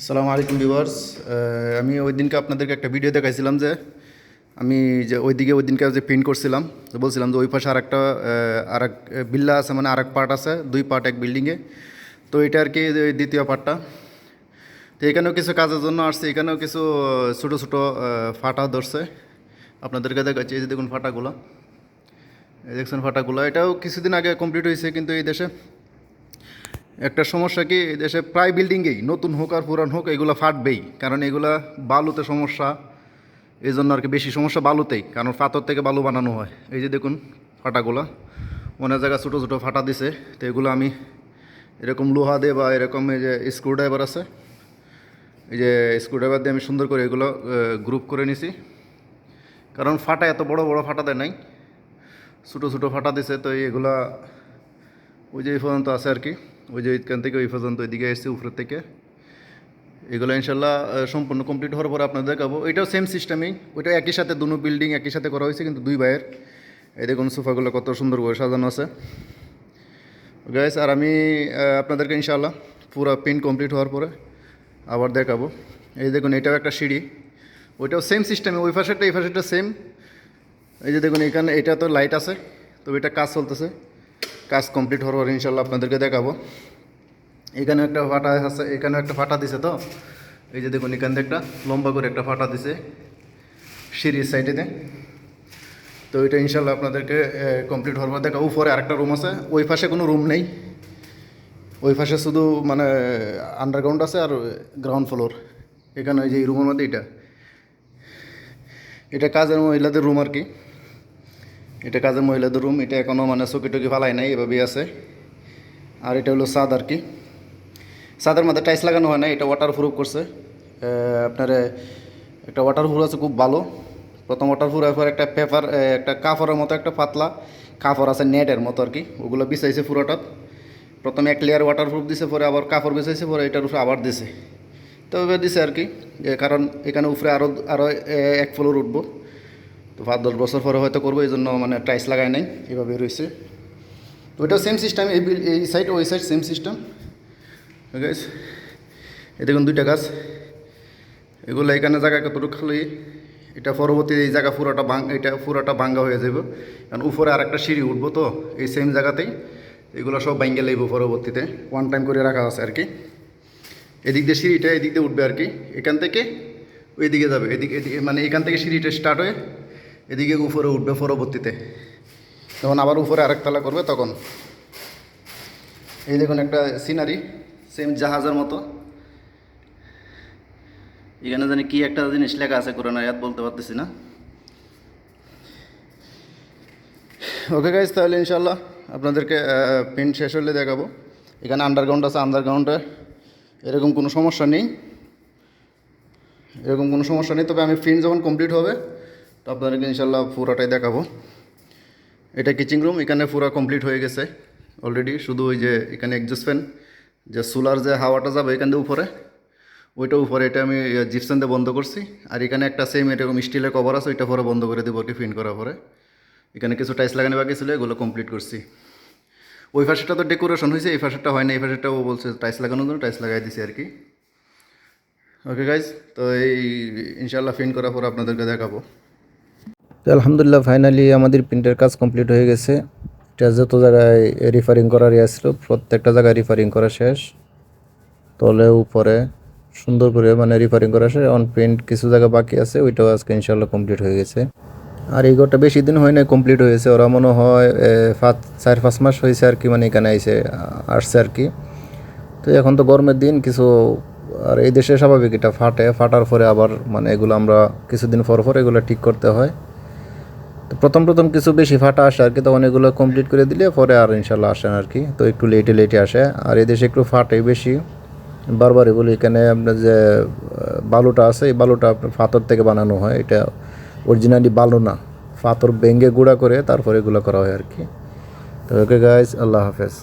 আসসালামু আলাইকুম ভিউয়ার্স। আমি ওই দিনকে আপনাদেরকে একটা ভিডিও দেখাইছিলাম যে আমি যে ওই দিনকে যে প্রিন্ট করছিলাম, তো বলছিলাম যে ওই পাশে আর এক বিল্লা আছে, মানে আর এক পার্ট আছে, দুই পার্ট এক বিল্ডিংয়ে। তো এটা আর কি ওই দ্বিতীয় পার্টটা। তো এখানেও কিছু কাজের জন্য আসছে, এখানেও কিছু ছোটো ছোটো ফাটা ধরছে। আপনাদেরকে দেখাচ্ছি, এই যে দেখুন ফাটাগুলো, এই দেখছেন ফাটাগুলো। এটাও কিছুদিন আগে কমপ্লিট হয়েছে, কিন্তু এই দেশে একটা সমস্যা কি, এই দেশে প্রায় বিল্ডিংয়েই নতুন হোক আর পুরান হোক এগুলো ফাটবেই, কারণ এগুলা বালুতে সমস্যা। এই জন্য আর কি বেশি সমস্যা বালুতেই, কারণ পাথর থেকে বালু বানানো হয়। এই যে দেখুন ফাটাগুলো, অনেক জায়গায় ছোটো ছোটো ফাটা দিছে। তো এগুলো আমি এরকম লোহা দিয়ে বা এরকম এই যে স্ক্রুড্রাইভার আছে, এই যে স্ক্রুড্রাইভার দিয়ে আমি সুন্দর করে এগুলো গ্রুপ করে নিছি। কারণ ফাটা এত বড় বড় ফাটা দেয় নাই, ছোটো ছোটো ফাটা দিছে। তো এগুলা ওই যে এই পর্যন্ত আছে আর কি, ওই যে এখান থেকে ওই পর্যন্ত ওইদিকে এসেছে উপরের থেকে। এগুলো ইনশাল্লাহ সম্পূর্ণ কমপ্লিট হওয়ার পরে আপনাদের দেখাবো। এটাও সেম সিস্টেমেই, ওইটা একই সাথে দুটো বিল্ডিং একই সাথে করা হয়েছে, কিন্তু দুই ভাইয়ের। এই দেখুন সোফাগুলো কত সুন্দর করে সাজানো আছে গাইস। আর আমি আপনাদেরকে ইনশাল্লাহ পুরো প্রিন্ট কমপ্লিট হওয়ার পরে আবার দেখাবো। এই দেখুন এটাও একটা সিঁড়ি, ওইটাও সেম সিস্টেমে, ওই পাশেরটা এই পাশেরটা সেম। এই যে দেখুন এখানে এটা তো লাইট আছে, তো এটা কাজ চলতেছে। কাজ কমপ্লিট হওয়ার পরে ইনশাল্লাহ আপনাদেরকে দেখাবো। এখানে একটা ফাটা আছে, এখানেও একটা ফাটা দিছে। তো এই যে দেখুন এখান থেকে একটা লম্বা করে একটা ফাটা দিছে সিঁড়ির সাইডেতে। তো এটা ইনশাল্লাহ আপনাদেরকে কমপ্লিট হওয়ার পর দেখা। উপরে আরেকটা রুম আছে, ওই পাশে কোনো রুম নেই, ওই পাশে শুধু মানে আন্ডারগ্রাউন্ড আছে আর গ্রাউন্ড ফ্লোর। এখানে ওই যে এই রুমের মধ্যে এটা কাজের মহিলাদের রুম আর কি। এটা কাজের মহিলাদের রুম, এটা এখনও মানে চকি টকি ফালাই নাই, এভাবেই আছে। আর এটা হলো ছাদ আর কি। ছাদের মধ্যে টাইলস লাগানো হয় না, এটা ওয়াটারপ্রুফ করছে। আপনার একটা ওয়াটারপ্রুফ আছে খুব ভালো। প্রথম ওয়াটারপ্রুফের পর একটা পেপার, একটা কাপড়ের মতো একটা পাতলা কাপড় আছে নেটের মতো আর কি, ওগুলো বিছাইছে পুরোটা। প্রথমে এক লেয়ার ওয়াটারপ্রুফ দিছে, পরে আবার কাপড় বিছাইছে, পরে এটার উপরে আবার দিছে। তো এবার দিছে আর কি, কারণ এখানে উপরে আরও এক ফ্লোর উঠবো। তো 5-10 বছর পরে হয়তো করবো, এই জন্য মানে টাইলস লাগায় নাই, এভাবে রয়েছে। তো ওইটাও সেম সিস্টেম, এই সাইড ওই সাইড সেম সিস্টেম গাইস। এই দেখুন দুইটা গাছ, এগুলো এখানে জায়গা কতটুকু খালি। এটা পরবর্তী এই জায়গা এটা পুরোটা ভাঙ্গা হয়ে যাব, কারণ উপরে আর একটা সিঁড়ি উঠবো। তো এই সেম জায়গাতেই এগুলো সব ভাঙ্গে লাগবো পরবর্তীতে, ওয়ান টাইম করে রাখা আছে আর কি। এদিক দিয়ে সিঁড়িটা এদিক দিয়ে উঠবে আর কি, এখান থেকে ওইদিকে যাবে, এদিকে মানে এখান থেকে সিঁড়িটা স্টার্ট হয়ে এদিকে উপরে উঠবে পরবর্তীতে, যখন আবার উপরে আরেকতলা করবে তখন। এই দেখুন একটা সিনারি, সেম জাহাজের মতো। এখানে জানি কি একটা জিনিস লেখা আছে, কোরআন আয়াত বলতে পারতেছি না। ওকে গাইজ, তাহলে ইনশাল্লাহ আপনাদেরকে প্রিন্ট শেষ হলে দেখাবো। এখানে আন্ডারগ্রাউন্ড আছে, আন্ডারগ্রাউন্ডে এরকম কোনো সমস্যা নেই, তবে আমি প্রিন্ট যখন কমপ্লিট হবে তো আপনাদেরকে ইনশাল্লাহ পুরোটাই দেখাবো। এটা কিচেন রুম, এখানে পুরো কমপ্লিট হয়ে গেছে অলরেডি। শুধু ওই যে এখানে এক্সস্ট ফ্যান, যে সোলার যে হাওয়াটা যাবে এখান দিয়ে উপরে, ওইটা উপরে, এটা আমি জিপসান দিয়ে বন্ধ করছি। আর এখানে একটা সেম এরকম স্টিলের কভার আছে, ওইটা পরে বন্ধ করে দেবো আর কি ফিন করার পরে। এখানে কিছু টাইলস লাগানো বাকি ছিল, এগুলো কমপ্লিট করছি। ওই পাশেরটা তো ডেকোরেশন হয়েছে, এই পাশেরটা হয় না। এই পাশেরটা ও বলছে টাইলস লাগানোর জন্য, টাইলস লাগাই দিছি আর কি। ওকে গাইজ, তো এই ইনশাল্লাহ ফিন করার পর আপনাদেরকে দেখাবো। তো আলহামদুলিল্লাহ ফাইনালি আমাদের প্রিন্টের কাজ কমপ্লিট হয়ে গেছে। এটা যত জায়গায় রিফারিং করার ছিল প্রত্যেকটা জায়গায় রিফারিং করা শেষ, তলে উপরে সুন্দর করে মানে রিফারিং করা শেষ। অন প্রিন্ট কিছু জায়গা বাকি আছে, ওইটাও আজকে ইনশাল্লাহ কমপ্লিট হয়ে গেছে। আর এই ঘরটা বেশি দিন হয় না, কমপ্লিট হয়েছে। ওরা মনে হয় 4-5 মাস হয়েছে আর কি, মানে এখানে আসছে আর কি। তো এখন তো গরমের দিন কিছু, আর এই দেশে স্বাভাবিক এটা ফাটার পরে আবার মানে এগুলো আমরা কিছুদিন পর এগুলো ঠিক করতে হয়। তো প্রথম কিছু বেশি ফাটা আসে আর কি, তখন এগুলো কমপ্লিট করে দিলে পরে আর ইনশাল্লাহ আসেন আর কি। তো একটু লেটে আসে, আর এই দেশে একটু ফাটাই বেশি। বারবারই বলি, এখানে আপনার যে বালুটা আছে, এই বালুটা আপনার পাথর থেকে বানানো হয়। এটা অরিজিনালি বালু না, পাথর ভেঙে গুঁড়া করে তারপরে এগুলো করা হয় আর কি। তো ওকে গাইজ, আল্লাহ হাফেজ।